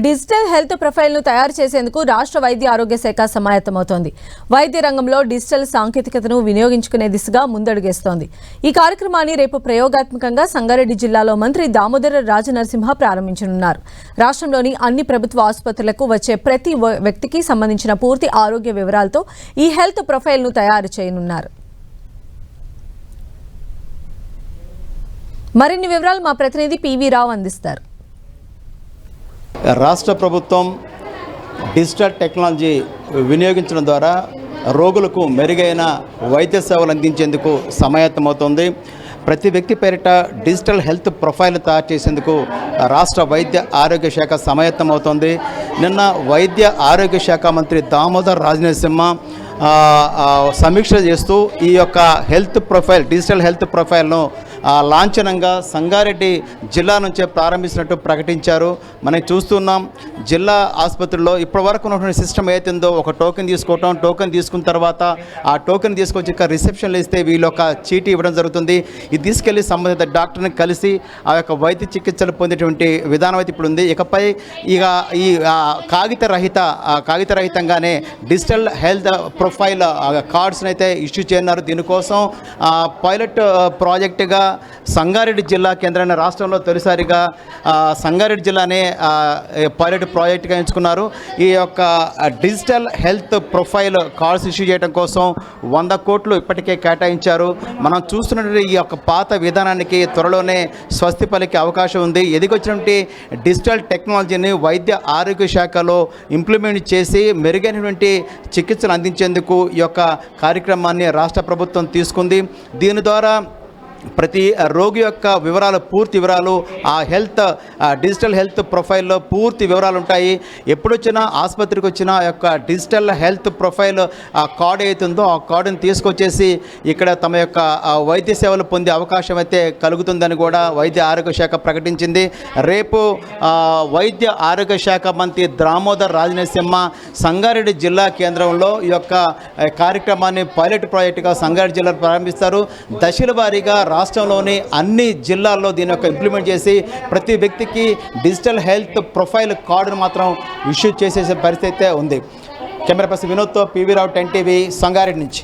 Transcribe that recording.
Digital health profile ను తయారు చేసేందుకు రాష్ట్ర వైద్య ఆరోగ్య శాఖ సమాయత్తమవుతోంది. వైద్య రంగంలో డిజిటల్ సాంకేతికతను వినియోగించుకునే దిశగా ముందడుగేస్తోంది. ఈ కార్యక్రమాన్ని రేపు ప్రయోగాత్మకంగా సంగారెడ్డి జిల్లాలో మంత్రి దామోదర రాజనరసింహ ప్రారంభించనున్నారు. రాష్ట్రంలోని అన్ని ప్రభుత్వ ఆసుపత్రులకు వచ్చే ప్రతి వ్యక్తికి సంబంధించిన పూర్తి ఆరోగ్య వివరాలతో ఈ హెల్త్ ప్రొఫైల్ ను తయారు చేయనున్నారు. మరిన్ని వివరాలు మా ప్రతినిధి పివి రావు అందిస్తారు. రాష్ట్ర ప్రభుత్వం డిజిటల్ టెక్నాలజీ వినియోగించడం ద్వారా రోగులకు మెరుగైన వైద్య సేవలు అందించేందుకు సమాయత్తమవుతోంది. ప్రతి వ్యక్తి పేరిట డిజిటల్ హెల్త్ ప్రొఫైల్ తయారు చేసేందుకు రాష్ట్ర వైద్య ఆరోగ్య శాఖ సమాయత్తమవుతోంది. నిన్న వైద్య ఆరోగ్య శాఖ మంత్రి దామోదర్ రాజనరసింహ సమీక్ష చేస్తూ ఈ యొక్క హెల్త్ ప్రొఫైల్ డిజిటల్ హెల్త్ ప్రొఫైల్ను లాంఛనంగా సంగారెడ్డి జిల్లా నుంచే ప్రారంభించినట్టు ప్రకటించారు. మనం చూస్తున్నాం, జిల్లా ఆసుపత్రిలో ఇప్పటివరకు ఉన్నటువంటి సిస్టమ్ ఏతుందో ఒక టోకెన్ తీసుకోవటం, టోకెన్ తీసుకున్న తర్వాత ఆ టోకెన్ తీసుకొచ్చి ఇక రిసెప్షన్లో ఇస్తే వీళ్ళు ఒక చీటీ ఇవ్వడం జరుగుతుంది. ఇది తీసుకెళ్లి సంబంధిత డాక్టర్ని కలిసి ఆ యొక్క వైద్య చికిత్సలు పొందేటువంటి విధానం అయితే ఇప్పుడు ఉంది. ఇకపై ఇక ఈ కాగితరహితంగానే డిజిటల్ హెల్త్ ప్రొఫైల్ కార్డ్స్ని అయితే ఇష్యూ చేయనున్నారు. దీనికోసం పైలట్ ప్రాజెక్టుగా సంగారెడ్డి జిల్లా కేంద్రాన్ని రాష్ట్రంలో తొలిసారిగా సంగారెడ్డి జిల్లానే పైలట్ ప్రాజెక్టుగా ఎంచుకున్నారు. ఈ యొక్క digital health profile cards issue చేయడం కోసం 100 కోట్లు ఇప్పటికే కేటాయించారు. మనం చూస్తున్నటువంటి ఈ యొక్క పాత విధానానికి త్వరలోనే స్వస్తి పలికే అవకాశం ఉంది. ఎదిగొచ్చినటువంటి డిజిటల్ టెక్నాలజీని వైద్య ఆరోగ్య శాఖలో ఇంప్లిమెంట్ చేసి మెరుగైనటువంటి చికిత్సలు అందించేందుకు ఈ యొక్క కార్యక్రమాన్ని రాష్ట్ర ప్రభుత్వం తీసుకుంది. దీని ద్వారా ప్రతి రోగి యొక్క పూర్తి వివరాలు ఆ డిజిటల్ హెల్త్ ప్రొఫైల్లో పూర్తి వివరాలు ఉంటాయి. ఎప్పుడొచ్చినా ఆసుపత్రికి వచ్చినా ఆ యొక్క డిజిటల్ హెల్త్ ప్రొఫైల్ ఆ కార్డు అవుతుందో ఆ కార్డుని తీసుకొచ్చేసి ఇక్కడ తమ యొక్క వైద్య సేవలు పొందే అవకాశం అయితే కలుగుతుందని కూడా వైద్య ఆరోగ్య శాఖ ప్రకటించింది. రేపు వైద్య ఆరోగ్య శాఖ మంత్రి దామోదర్ రాజనరసింహ సంగారెడ్డి జిల్లా కేంద్రంలో ఈ యొక్క కార్యక్రమాన్ని పైలట్ ప్రాజెక్టుగా సంగారెడ్డి జిల్లాలో ప్రారంభిస్తారు. దశల వారీగా రాష్ట్రంలోని అన్ని జిల్లాల్లో దీని యొక్క ఇంప్లిమెంట్ చేసి ప్రతి వ్యక్తికి డిజిటల్ హెల్త్ ప్రొఫైల్ కార్డును మాత్రం ఇష్యూ చేసే పరిస్థితి ఉంది. కెమెరా పర్సన్ వినోద్తో పివి రావు, 10 టీవీ, సంగారెడ్డి నుంచి.